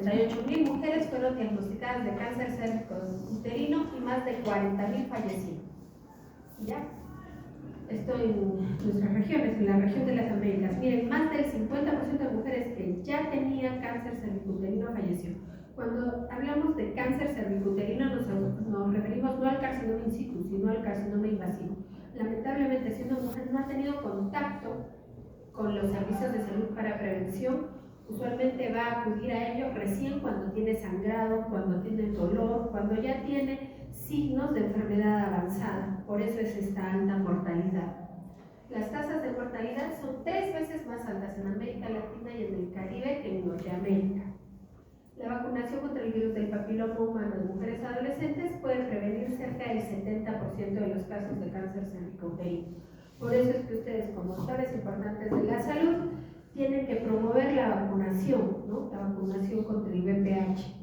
68.000 mujeres fueron diagnosticadas de cáncer cervicuterino y más de 40.000 fallecieron. ¿Ya? Esto en nuestras regiones, en la región de las Américas. Miren, más del 50% de mujeres que ya tenían cáncer cervicuterino falleció. Cuando hablamos de cáncer cervicuterino nos referimos no al carcinoma in situ, sino al carcinoma invasivo. Lamentablemente, si una mujer no ha tenido contacto con los servicios de salud para prevención, usualmente va a acudir a ello recién cuando tiene sangrado, cuando tiene dolor, cuando ya tiene signos de enfermedad avanzada. Por eso es esta alta mortalidad. Las tasas de mortalidad son 3 veces más altas en América Latina y en el Caribe que en Norteamérica. La vacunación contra el virus del papiloma humano en mujeres adolescentes puede prevenir cerca del 70% de los casos de cáncer cervicuterino. Por eso es que ustedes, como actores importantes de la salud, tienen que promover la vacunación, ¿no? La vacunación contra el VPH.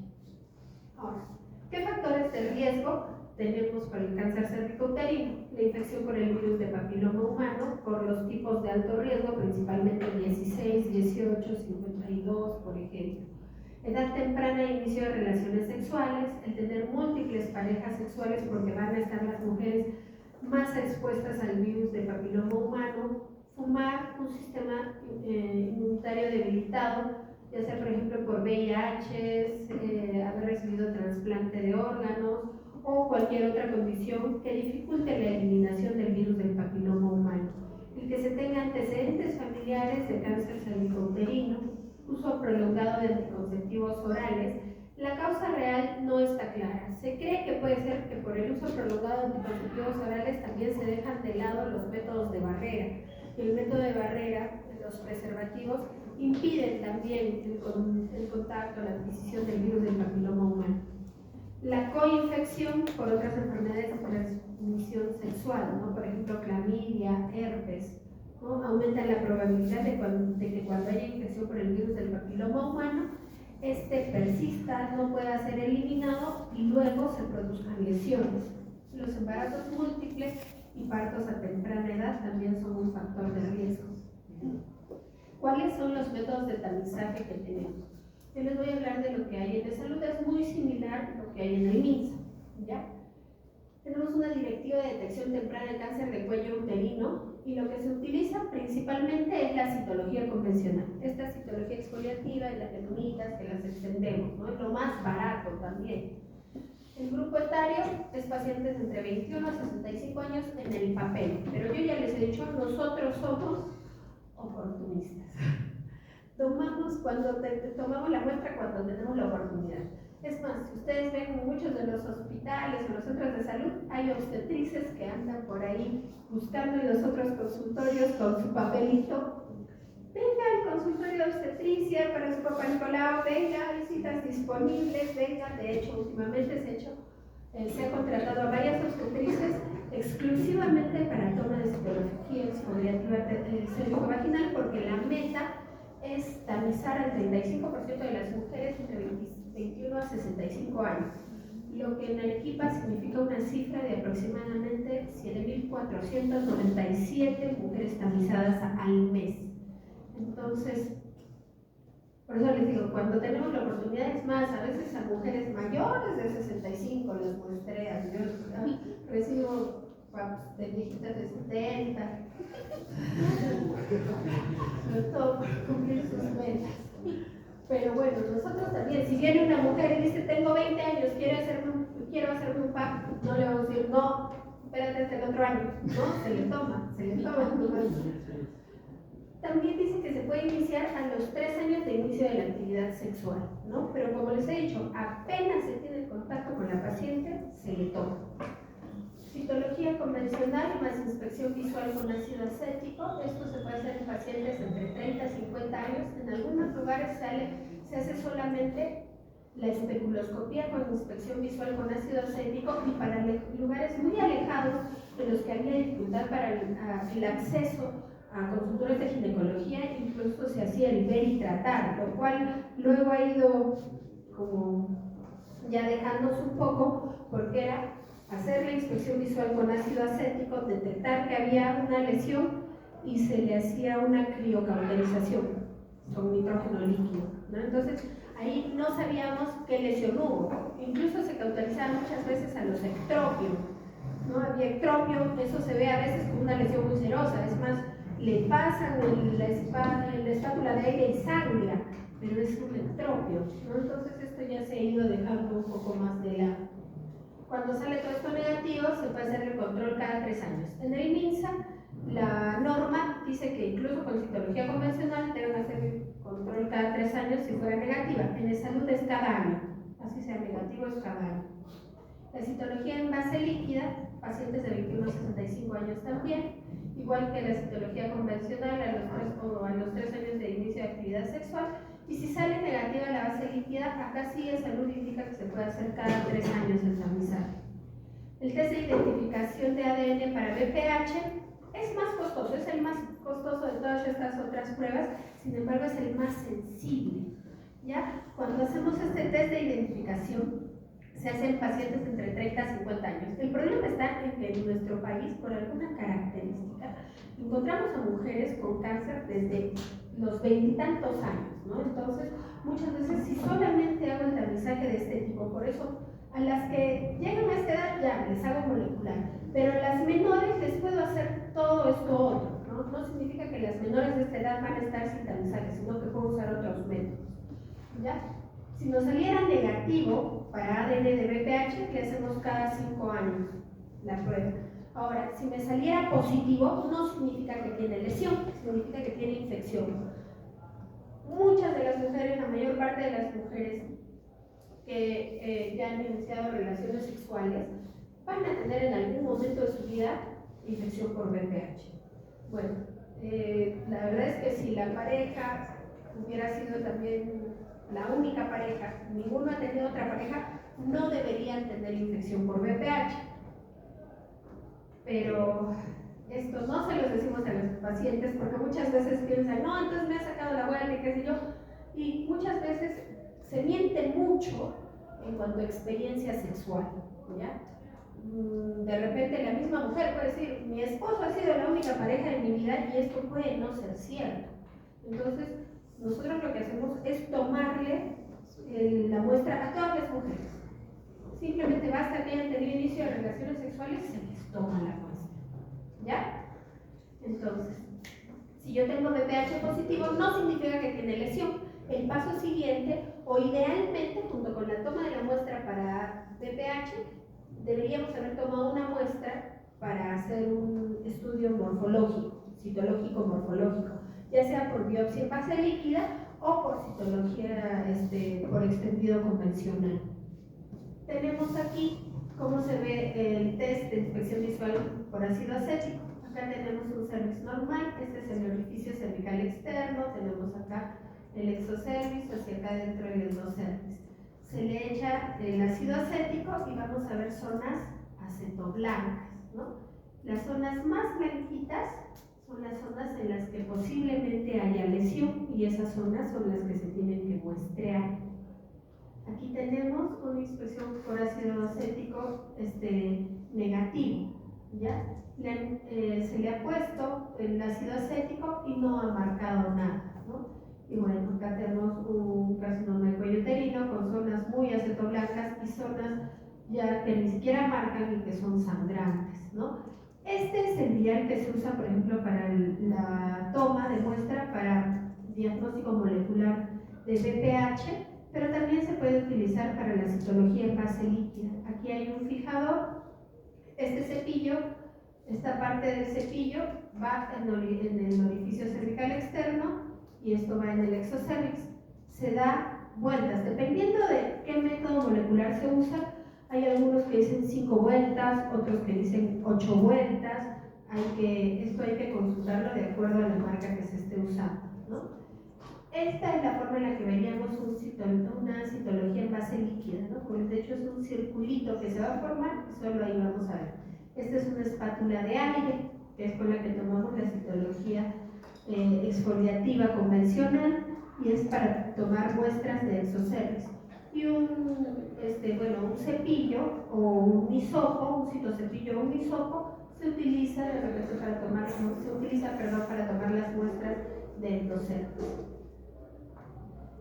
Ahora, ¿qué factores de riesgo tenemos para el cáncer cervicuterino? La infección por el virus de papiloma humano, por los tipos de alto riesgo, principalmente 16, 18, 52, por ejemplo. Edad temprana e inicio de relaciones sexuales, el tener múltiples parejas sexuales porque van a estar las mujeres más expuestas al virus de papiloma humano, fumar, un sistema inmunitario debilitado, ya sea por ejemplo por VIH, haber recibido trasplante de órganos o cualquier otra condición que dificulte la eliminación del virus del papiloma humano. El que se tenga antecedentes familiares de cáncer cervicuterino, uso prolongado de anticonceptivos orales. La causa real no está clara. Se cree que puede ser que por el uso prolongado de anticonceptivos orales también se dejan de lado los métodos de barrera. El método de barrera, los preservativos, impiden también el contacto, la adquisición del virus del papiloma humano. La coinfección por otras enfermedades de transmisión sexual, ¿no? Por ejemplo, clamidia, herpes, ¿no? Aumenta la probabilidad de que cuando haya infección por el virus del papiloma humano, este persista, no pueda ser eliminado y luego se produzcan lesiones. Los embarazos múltiples y partos a temprana edad también son un factor de riesgo. ¿Cuáles son los métodos de tamizaje que tenemos? Yo les voy a hablar de lo que hay en de salud, es muy similar a lo que hay en el MINSA, ¿ya? Tenemos una directiva de detección temprana de cáncer de cuello uterino y lo que se utiliza principalmente es la citología convencional. Esta citología exfoliativa y las leunitas que las extendemos, ¿no? Es lo más barato también. El grupo etario es pacientes entre 21 a 65 años en el papel, pero yo ya les he dicho, nosotros somos oportunistas. Tomamos la muestra cuando tenemos la oportunidad. Es más, si ustedes ven en muchos de los hospitales o los centros de salud, hay obstetrices que andan por ahí buscando en los otros consultorios con su papelito. Venga al consultorio de obstetricia para su papá Nicolau, venga, hay citas disponibles, venga. De hecho, últimamente se ha contratado a varias obstetrices exclusivamente para toma de citología exfoliativa cervicovaginal, porque la meta es tamizar al 35% de las mujeres entre 21 a 65 años, lo que en Arequipa significa una cifra de aproximadamente 7.497 mujeres tamizadas al mes. Entonces, por eso les digo, cuando tenemos la oportunidad, es más, a veces a mujeres mayores de 65 les muestrean. Yo recibo de viejitas de 70, sobre todo para cumplir sus metas. Pero bueno, nosotros también, si viene una mujer y dice, tengo 20 años, quiero hacerme un PAP, no le vamos a decir, no, espérate hasta el otro año, ¿no? Se le toma. También dice que se puede iniciar a los 3 años de inicio de la actividad sexual, ¿no? Pero como les he dicho, apenas se tiene contacto con la paciente, se le toma. Citología convencional más inspección visual con ácido acético. Esto se puede hacer en pacientes entre 30 y 50 años. En algunos lugares se hace solamente la especuloscopía con inspección visual con ácido acético, y para lugares muy alejados en los que había dificultad para el acceso a consultorios de ginecología, incluso se hacía el ver y tratar, lo cual luego ha ido como ya dejándose un poco, porque era hacer la inspección visual con ácido acético, detectar que había una lesión y se le hacía una criocauterización con nitrógeno líquido, ¿no? Entonces, ahí no sabíamos qué lesión hubo. Incluso se cauterizaba muchas veces a los ectropios, ¿no? Había ectropio, eso se ve a veces como una lesión muy serosa, es más, le pasan en la espátula de aire y sangra, pero es un ectropio, ¿no? Entonces esto ya se ha ido dejando un poco más de lado. Cuando sale todo esto negativo, se puede hacer el control cada 3 años. En el MINSA, la norma dice que incluso con citología convencional deben hacer el control cada 3 años si fuera negativa. En el salud es cada año, así sea negativo es cada año. La citología en base líquida, pacientes de 21 a 65 años también, igual que la citología convencional a los 3 años de inicio de actividad sexual. Y si sale negativa la base líquida, acá sí el salud indica que se puede hacer cada 3 años el tamizaje. El test de identificación de ADN para BPH es más costoso, es el más costoso de todas estas otras pruebas, sin embargo es el más sensible. ¿Ya? Cuando hacemos este test de identificación, se hacen pacientes entre 30 a 50 años. El problema está en que en nuestro país, por alguna característica, encontramos a mujeres con cáncer desde los 20 y tantos años, ¿no? Entonces, muchas veces si solamente hago el tamizaje de este tipo, por eso a las que llegan a esta edad ya les hago molecular, pero a las menores les puedo hacer todo esto otro, ¿no? No significa que las menores de esta edad van a estar sin tamizaje, sino que puedo usar otros métodos, ¿ya? Si nos saliera negativo para ADN de BPH, le hacemos cada 5 años la prueba. Ahora, si me saliera positivo, no significa que tiene lesión, significa que tiene infección. Muchas de las mujeres, la mayor parte de las mujeres que ya han iniciado relaciones sexuales, van a tener en algún momento de su vida infección por BPH. Bueno, la verdad es que si la pareja hubiera sido también la única pareja, ninguno ha tenido otra pareja, no deberían tener infección por BPH. Pero esto no se los decimos a los pacientes porque muchas veces piensan, no, entonces me ha sacado la abuela y qué sé yo, y muchas veces se miente mucho en cuanto a experiencia sexual, ¿ya? De repente la misma mujer puede decir, mi esposo ha sido la única pareja de mi vida, y esto puede no ser cierto. Entonces, nosotros lo que hacemos es tomarle la muestra a todas las mujeres. Simplemente basta que hayan tenido inicio de relaciones sexuales y se les toma la muestra, ¿ya? Entonces, si yo tengo BPH positivo, no significa que tiene lesión. El paso siguiente, o idealmente, junto con la toma de la muestra para BPH, deberíamos haber tomado una muestra para hacer un estudio morfológico, citológico morfológico, ya sea por biopsia en base líquida o por citología por extendido convencional. Tenemos aquí cómo se ve el test de inspección visual por ácido acético. Acá tenemos un cervix normal, este es el orificio cervical externo, tenemos acá el exocervix, hacia acá dentro el endocervix. Se le echa el ácido acético y vamos a ver zonas acetoblancas, ¿no? Las zonas más blanquitas son las zonas en las que posiblemente haya lesión, y esas zonas son las que se tienen que muestrear. Aquí tenemos una inspección por ácido acético negativo, ¿ya? Se le ha puesto el ácido acético y no ha marcado nada, ¿no? Y bueno, acá tenemos un carcinoma de cuello uterino con zonas muy acetoblancas y zonas ya que ni siquiera marcan y que son sangrantes, ¿no? Este es el vial que se usa, por ejemplo, para la toma de muestra para diagnóstico molecular de BPH, pero también se puede utilizar para la citología en base líquida. Aquí hay un fijador, este cepillo, esta parte del cepillo va en el orificio cervical externo y esto va en el exocervix. Se da vueltas, dependiendo de qué método molecular se usa. Hay algunos que dicen 5 vueltas, otros que dicen 8 vueltas. Esto hay que consultarlo de acuerdo a la marca que se esté usando, ¿no? Esta es la forma en la que veríamos una citología en base líquida, ¿no? Pues de hecho es un circulito que se va a formar y solo ahí vamos a ver. Esta es una espátula de aire, que es con la que tomamos la citología exfoliativa convencional, y es para tomar muestras de exocervix. Y un cepillo o un hisopo, un citocepillo o un hisopo, se utiliza de repente para tomar las muestras de endocervix.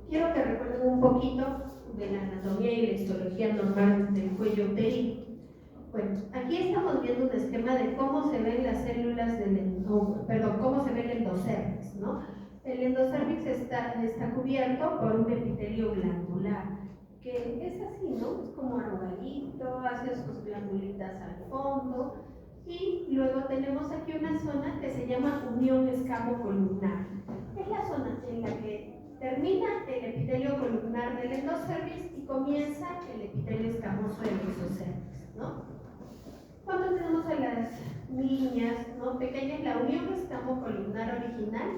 quiero que recuerden un poquito de la anatomía y la histología normal del cuello uterino. Bueno, aquí estamos viendo un esquema de cómo se ven las células cómo se ve el endocérvix, ¿no? El endocérvix está cubierto por un epitelio glandular, que es así, ¿no? Es como arrugadito, hace sus glandulitas al fondo, y luego tenemos aquí una zona que se llama unión escamocolumnar. Es la zona en la que termina el epitelio columnar del endocérvix y comienza el epitelio escamoso del exocérvix, ¿no? Cuando tenemos a las niñas, ¿no?, pequeñas, la unión escamocolumnar original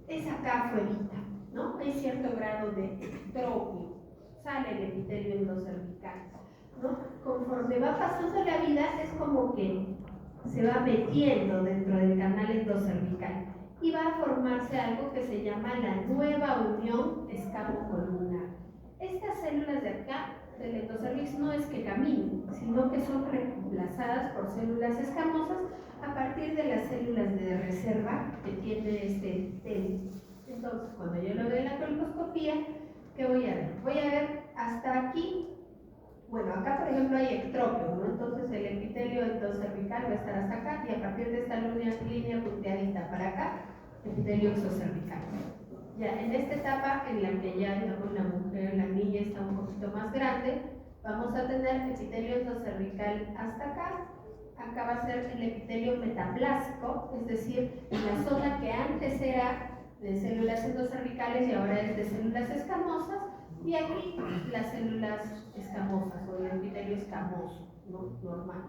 es acá afuerita, ¿no? Hay cierto grado de ectropio, sale el epitelio endocervical, ¿no? Conforme va pasando la vida es como que se va metiendo dentro del canal endocervical y va a formarse algo que se llama la nueva unión escamocolumnar. Estas células de acá del endocervix no es que caminen, sino que son reemplazadas por células escamosas a partir de las células de reserva que tiene este epitelio. Entonces, cuando yo lo veo en la colposcopía, ¿qué voy a ver? Voy a ver hasta aquí. Bueno, acá por ejemplo hay ectropio, ¿no? Entonces el epitelio endocervical va a estar hasta acá y a partir de esta línea punteadita para acá, epitelio exocervical. Ya en esta etapa en la que ya, digamos, la mujer, la niña está un poquito más grande, vamos a tener epitelio endocervical hasta acá. Acá va a ser el epitelio metaplásico, es decir, la zona que antes era de células endocervicales y ahora es de células escamosas, y aquí las células escamosas o el epitelio escamoso, ¿no?, normal.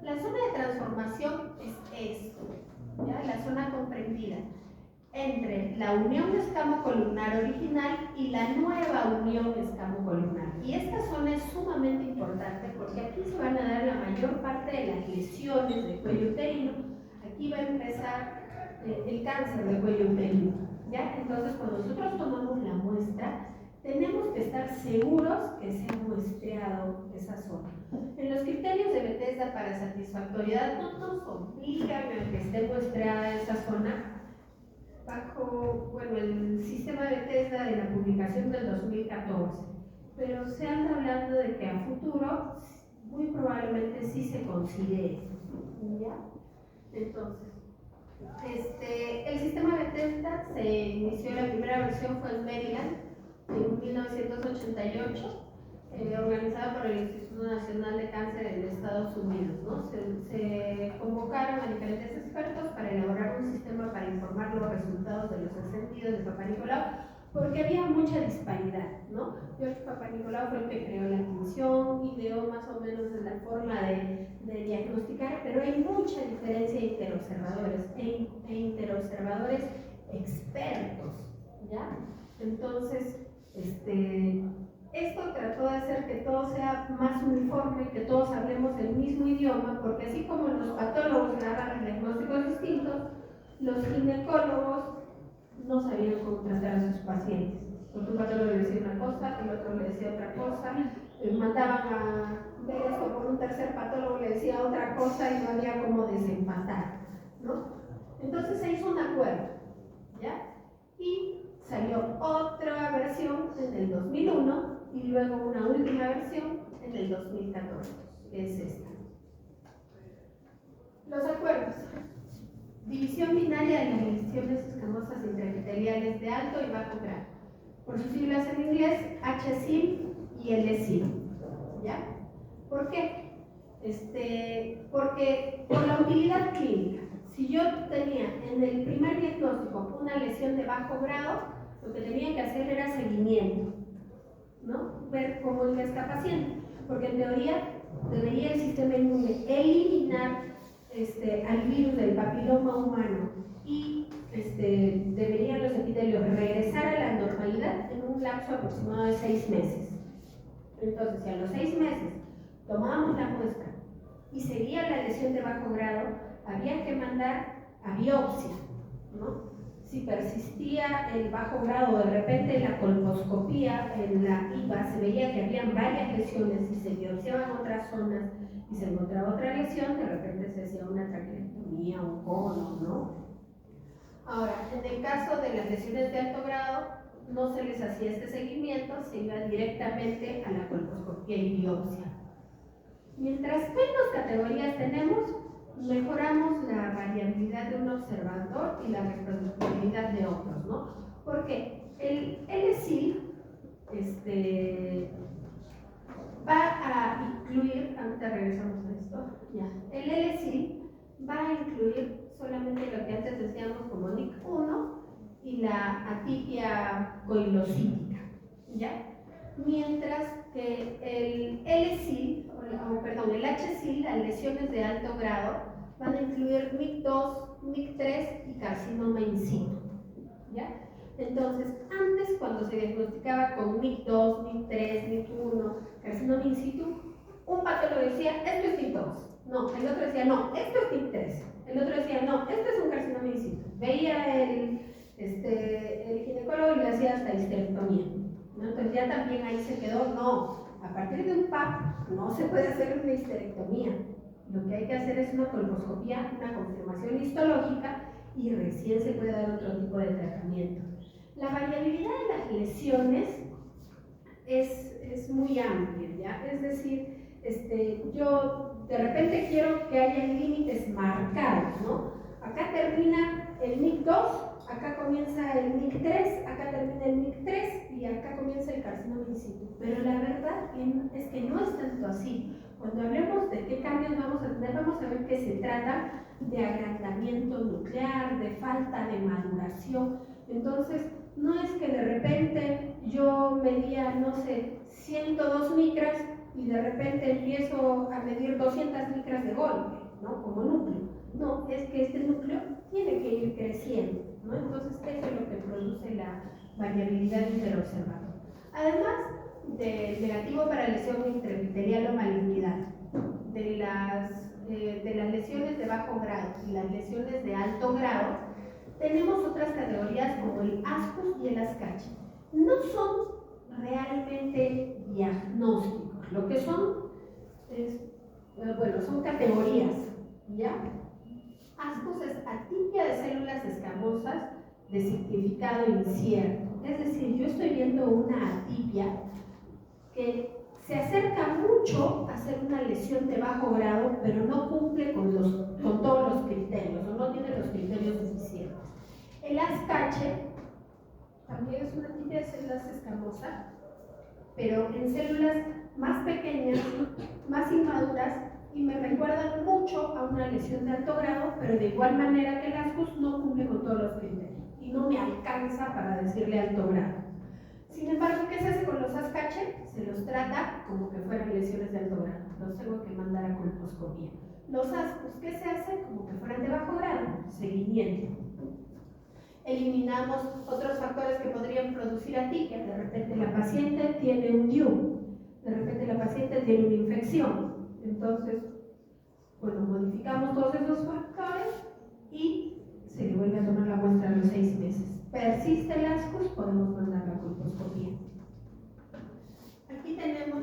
La zona de transformación es esto, ¿ya? La zona comprendida entre la unión escamocolumnar original y la nueva unión escamocolumnar. Y esta zona es sumamente importante porque aquí se van a dar la mayor parte de las lesiones del cuello uterino. Aquí va a empezar el cáncer del cuello uterino, ¿ya? Entonces, cuando nosotros tomamos la muestra, tenemos que estar seguros que se ha muestreado esa zona. En los criterios de Bethesda para satisfactoriedad no nos obligan a que esté muestreada esa zona bajo, bueno, el sistema de Bethesda de la publicación del 2014, pero se anda hablando de que a futuro muy probablemente sí se considere, ¿ya? Entonces, el sistema Bethesda se inició, la primera versión fue en Maryland en 1988, organizada por el Instituto Nacional de Cáncer en Estados Unidos, ¿no? Se convocaron a diferentes expertos para elaborar un sistema para informar los resultados de los encendidos de Papá Nicolau, porque había mucha disparidad, ¿no? George Papá Nicolau fue el que creó la tinción, ideó más o menos la forma de diagnosticar, pero hay mucha diferencia entre interobservadores e interobservadores expertos, ¿ya? Entonces, esto trató de hacer que todo sea más uniforme, que todos hablemos el mismo idioma, porque así como los patólogos narran diagnósticos distintos, los ginecólogos no sabían cómo tratar a sus pacientes. Porque un patólogo le decía una cosa, el otro le decía otra cosa, mandaban a ver esto por un tercer patólogo, le decía otra cosa y no había cómo desempatar, ¿no? Entonces se hizo un acuerdo, ¿ya? Y salió otra versión en el 2001 y luego una última versión en el 2014, que es esta. Los acuerdos. División binaria de las lesiones escamosas intraepiteliales de alto y bajo grado. Por sus siglas en inglés, HSIL y LSIL. ¿Ya? ¿Por qué? Porque por la utilidad clínica. Si yo tenía en el primer diagnóstico una lesión de bajo grado, lo que tenía que hacer era seguimiento, ¿no? Ver cómo iba esta paciente, porque en teoría debería el sistema inmune eliminar al virus del papiloma humano y deberían los epitelios regresar a la normalidad en un lapso aproximado de 6 meses. Entonces, si a los 6 meses tomábamos la muestra y seguía la lesión de bajo grado, había que mandar a biopsia, ¿no? Si persistía el bajo grado, de repente en la colposcopía, en la IVA, se veía que habían varias lesiones y se biopsiaban otras zonas y se encontraba otra lesión, de repente se hacía una traqueotomía, un cono, ¿no? Ahora, en el caso de las lesiones de alto grado, no se les hacía este seguimiento, se iba directamente a la colposcopía y biopsia. Mientras menos categorías tenemos, mejoramos la variabilidad de un observador y la reproducibilidad de otros, ¿no? Porque el LSI va a incluir, ahorita regresamos a esto, ya, el LSI va a incluir solamente lo que antes decíamos como NIC1 y la atipia coilocítica, ¿ya? Mientras que el LSI, el HSI, las lesiones de alto grado, van a incluir NIC2, NIC3 y carcinoma in situ, ¿ya? Entonces, antes cuando se diagnosticaba con NIC2, NIC3, NIC1, carcinoma in situ, un patólogo decía, esto es NIC2, no, el otro decía, no, esto es NIC3, el otro decía, no, esto es un carcinoma in situ. Veía el ginecólogo y le hacía hasta histerectomía, ¿no? Entonces ya también ahí se quedó, no, a partir de un PAP no se puede hacer una histerectomía, lo que hay que hacer es una colposcopía, una confirmación histológica y recién se puede dar otro tipo de tratamiento. La variabilidad de las lesiones es muy amplia, ¿ya? Es decir, yo de repente quiero que haya límites marcados, ¿no? Acá termina el NIC2, acá comienza el NIC3, acá termina el NIC3 y acá comienza el carcinoma in situ. Pero la verdad es que no es tanto así. Cuando hablemos de qué cambios vamos a tener, vamos a ver que se trata de agrandamiento nuclear, de falta de maduración. Entonces, no es que de repente yo medía, no sé, 102 micras y de repente empiezo a medir 200 micras de golpe, ¿no? Como núcleo. No, es que este núcleo tiene que ir creciendo, ¿no? Entonces, eso es lo que produce la variabilidad interobservador. Además del negativo para lesión intraepitelial o malignidad, de las lesiones de bajo grado y las lesiones de alto grado, tenemos otras categorías como el ASCUS y el ASCACH. No son realmente diagnósticos, lo que son son categorías, ¿ya? ASCUS es atipia de células escamosas de significado incierto. Es decir, yo estoy viendo una atipia que se acerca mucho a ser una lesión de bajo grado, pero no cumple con todos los criterios, o no tiene los criterios suficientes. El ASCACH también es una atipia de células escamosas, pero en células más pequeñas, más inmaduras, y me recuerdan mucho a una lesión de alto grado, pero de igual manera que el ASCUS no cumple con todos los criterios y no me alcanza para decirle alto grado. Sin embargo, ¿qué se hace con los ASCACH? Se los trata como que fueran lesiones de alto grado, los tengo que mandar a colposcopía. Los ASCUS, ¿qué se hace? Como que fueran de bajo grado, seguimiento. Eliminamos otros factores que podrían producir atipia. De repente la paciente tiene un DIU, de repente la paciente tiene una infección. Entonces, modificamos todos esos factores y se le vuelve a tomar la muestra a los 6 meses. Persiste el ASCUS, podemos mandar la colposcopía. Aquí tenemos,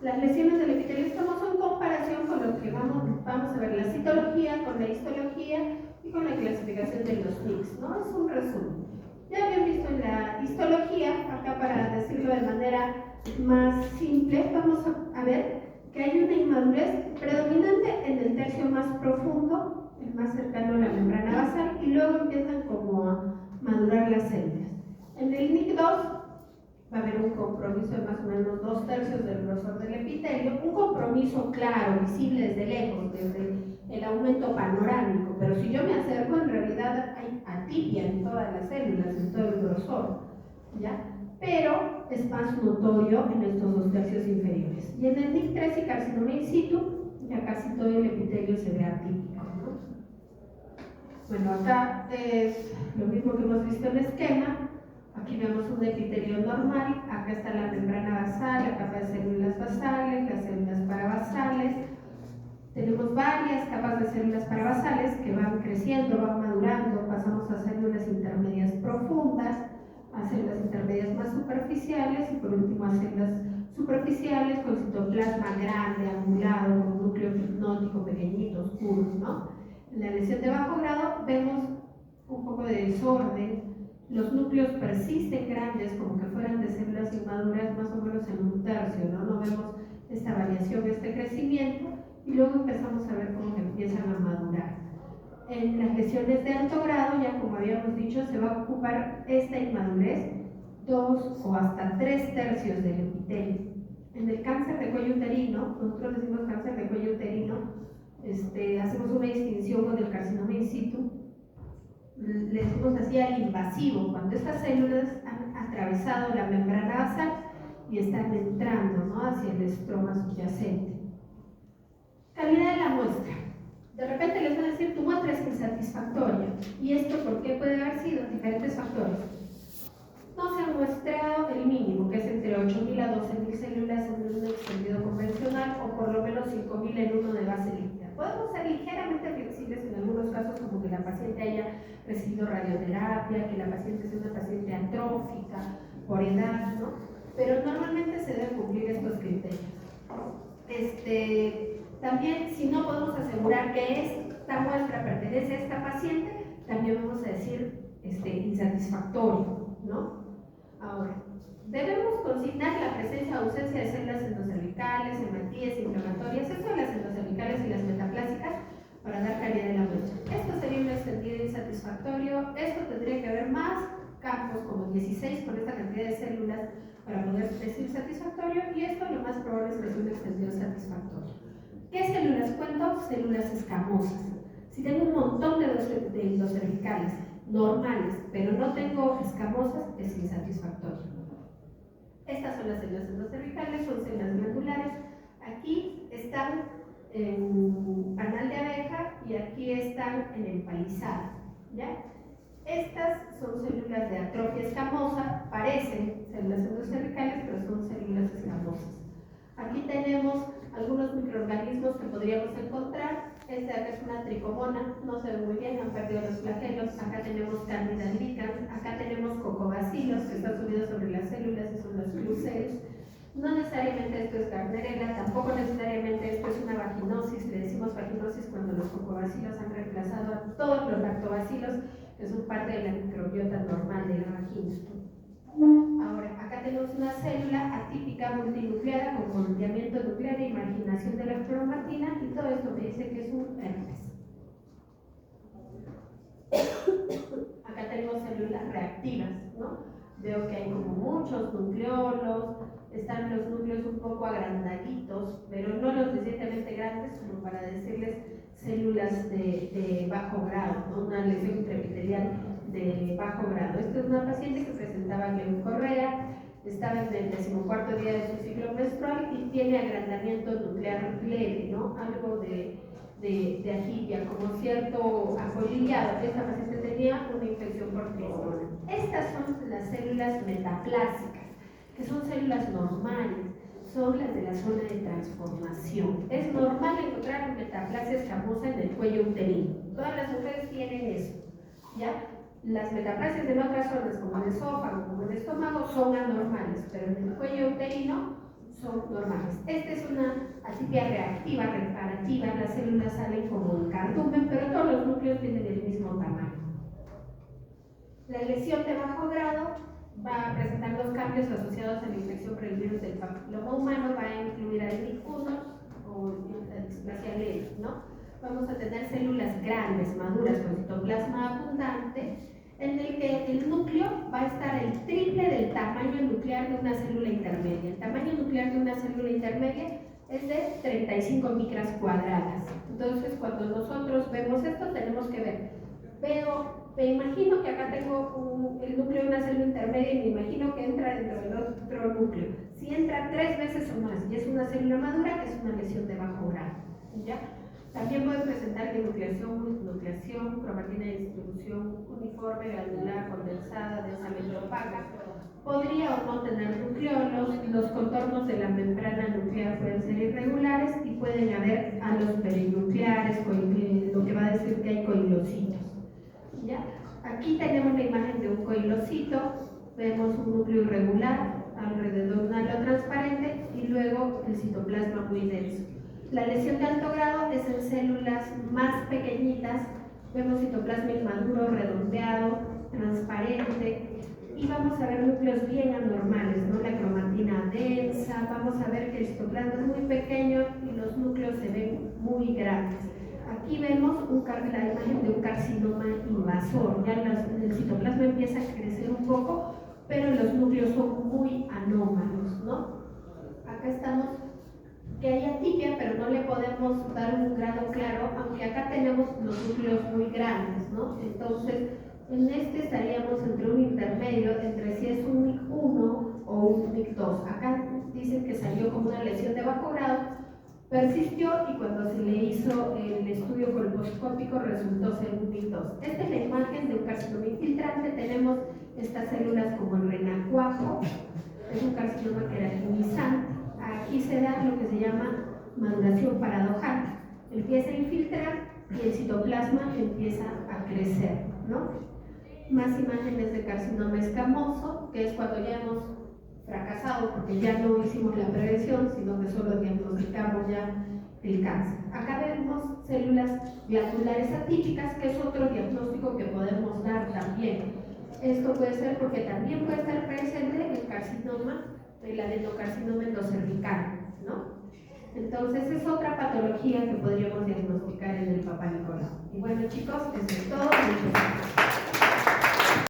las lesiones del epitelio escamoso en comparación con lo que vamos a ver, la citología con la histología y con la clasificación de los NICs, ¿no? Es un resumen. Ya habían visto en la histología, acá para decirlo de manera más simple, vamos a ver que hay una inmadurez predominante en el tercio más profundo, el más cercano a la membrana basal, y luego empiezan como a madurar las células. En el NIC2 va a haber un compromiso de más o menos 2/3 del grosor del epitelio, un compromiso claro, visible desde lejos, desde el aumento panorámico, pero si yo me acerco, en realidad hay atipia en todas las células, en todo el grosor, ¿ya? Pero es más notorio en estos 2/3 inferiores. Y en el NIC3 y carcinoma in situ, ya casi todo el epitelio se ve atípico, ¿no? Bueno, acá es lo mismo que hemos visto en el esquema. Aquí vemos un epitelio normal, acá está la membrana basal, la capa de células basales, las células parabasales. Tenemos varias capas de células parabasales que van creciendo, van madurando, pasamos a células intermedias profundas, a células intermedias más superficiales y por último a células superficiales con citoplasma grande, angulado, con un núcleo hipnótico pequeñito, oscuro, ¿no? En la lesión de bajo grado vemos un poco de desorden Los núcleos persisten grandes, como que fueran de células inmaduras, más o menos en un tercio, ¿no? No vemos esta variación, este crecimiento, y luego empezamos a ver cómo que empiezan a madurar. En las lesiones de alto grado, ya como habíamos dicho, se va a ocupar esta inmadurez 2 o hasta 3 tercios del epitelio. En el cáncer de cuello uterino, nosotros decimos cáncer de cuello uterino, hacemos una distinción con el carcinoma in situ, le decimos así al invasivo, cuando estas células han atravesado la membrana basal y están entrando, ¿no?, hacia el estroma subyacente. Calidad de la muestra. De repente les van a decir, tu muestra es insatisfactoria. ¿Y esto por qué puede haber sido? Diferentes factores. No se ha muestrado el mínimo, que es entre 8.000 a 12.000 células en un extendido convencional, o por lo menos 5.000 en uno de base líquida. Podemos ser ligeramente flexibles en algunos casos, como que la paciente haya recibido radioterapia, que la paciente sea una paciente atrófica, por edad, ¿no? Pero normalmente se deben cumplir estos criterios. También, si no podemos asegurar que esta muestra pertenece a esta paciente, también vamos a decir insatisfactorio, ¿no? Ahora, debemos consignar la presencia o ausencia de células endocervicales, hematíes, inflamatorias, eso de las endocervicales y las metaplásicas, para dar calidad de la muestra. Esto sería un extendido insatisfactorio. Esto tendría que haber más campos, como 16, con esta cantidad de células, para poder decir satisfactorio, y esto lo más probable es que sea un extendido satisfactorio. ¿Qué células cuento? Células escamosas. Si tengo un montón de endocervicales normales, pero no tengo escamosas, es insatisfactorio. Estas son las células endocervicales, son células glandulares. Aquí están en panal de abeja y aquí están en empalizada, ¿ya? Estas son células de atrofia escamosa, parecen células endocervicales, pero son células escamosas. Aquí tenemos algunos microorganismos que podríamos encontrar. Esta de acá es una tricomona, no se ve muy bien, han perdido los flagelos. Acá tenemos Candida albicans, acá tenemos cocobacilos que están subidos sobre las células y son los cluceus. No necesariamente esto es Gardnerella, tampoco necesariamente esto es una vaginosis. Le decimos vaginosis cuando los cocobacilos han reemplazado a todos los lactobacilos, que son parte de la microbiota normal de la vagina. Ahora, acá tenemos una célula atípica multinucleada con columpamiento nuclear e marginación de la cromatina, y todo esto me dice que es un herpes. Acá tenemos células reactivas, ¿no? Veo que hay como muchos nucleolos, están los núcleos un poco agrandaditos, pero no lo suficientemente grandes como para decirles células de bajo grado, ¿no? Una lesión intraepitelial de bajo grado. Esta es una paciente que presentaba leucorrea, estaba en el 14º día de su ciclo menstrual y tiene agrandamiento nuclear leve, ¿no? Algo de agilia, como cierto apolillado. Esta paciente tenía una infección por tricomona. Estas son las células metaplásicas, que son células normales, son las de la zona de transformación. Es normal encontrar una metaplasia escamosa en el cuello uterino. Todas las mujeres tienen eso, ¿ya? Las metaplasias en otras zonas, como el esófago, como el estómago, son anormales, pero en el cuello uterino son normales. Esta es una atipia reactiva, reparativa. Las células salen como un cardumen, pero todos los núcleos tienen el mismo tamaño. La lesión de bajo grado va a presentar los cambios asociados a la infección por el virus del papiloma humano, va a incluir al NIC1 o la displasia leve, ¿no? Vamos a tener células grandes, maduras, con citoplasma abundante, en el que el núcleo va a estar el triple del tamaño nuclear de una célula intermedia. El tamaño nuclear de una célula intermedia es de 35 micras cuadradas. Entonces, cuando nosotros vemos esto, tenemos que ver, me imagino que acá tengo el núcleo de una célula intermedia y me imagino que entra dentro del otro núcleo. Si entra 3 veces o más y es una célula madura, es una lesión de bajo grado, ¿ya? También puede presentar denucleación, multinucleación, cromatina de distribución uniforme, granular, condensada, densamente opaca. Podría o no tener nucleolos. Los contornos de la membrana nuclear pueden ser irregulares y pueden haber halos perinucleares, lo que va a decir que hay coilocitos, ¿ya? Aquí tenemos la imagen de un coilocito. Vemos un núcleo irregular, alrededor un halo transparente y luego el citoplasma muy denso. La lesión de alto grado es en células más pequeñitas. Vemos citoplasma inmaduro, redondeado, transparente, y vamos a ver núcleos bien anormales, ¿no? La cromatina densa, vamos a ver que el citoplasma es muy pequeño y los núcleos se ven muy grandes. Aquí vemos la imagen de un carcinoma invasor, ya el citoplasma empieza a crecer un poco, pero los núcleos son muy anómalos, ¿no? Acá estamos, que hay atipia, pero no le podemos dar un grado claro, aunque acá tenemos los núcleos muy grandes, ¿no? Entonces, en este estaríamos entre un intermedio, entre si es un MIC 1 o un MIC 2. Acá dicen que salió como una lesión de bajo grado, persistió y cuando se le hizo el estudio colposcópico resultó ser un MIC 2. Esta es la imagen de un carcinoma infiltrante. Tenemos estas células como el renacuajo, es un carcinoma queratinizante. Aquí se da lo que se llama maduración paradojal. Empieza a infiltrar y el citoplasma empieza a crecer, ¿no? Más imágenes de carcinoma escamoso, que es cuando ya hemos fracasado porque ya no hicimos la prevención, sino que solo diagnosticamos ya el cáncer. Acá vemos células glandulares atípicas, que es otro diagnóstico que podemos dar también. Esto puede ser porque también puede estar presente el carcinoma, el adenocarcinoma endocervical, ¿no? Entonces es otra patología que podríamos diagnosticar en el Papá Nicolau. Y bueno, chicos, eso es todo. Muchas gracias.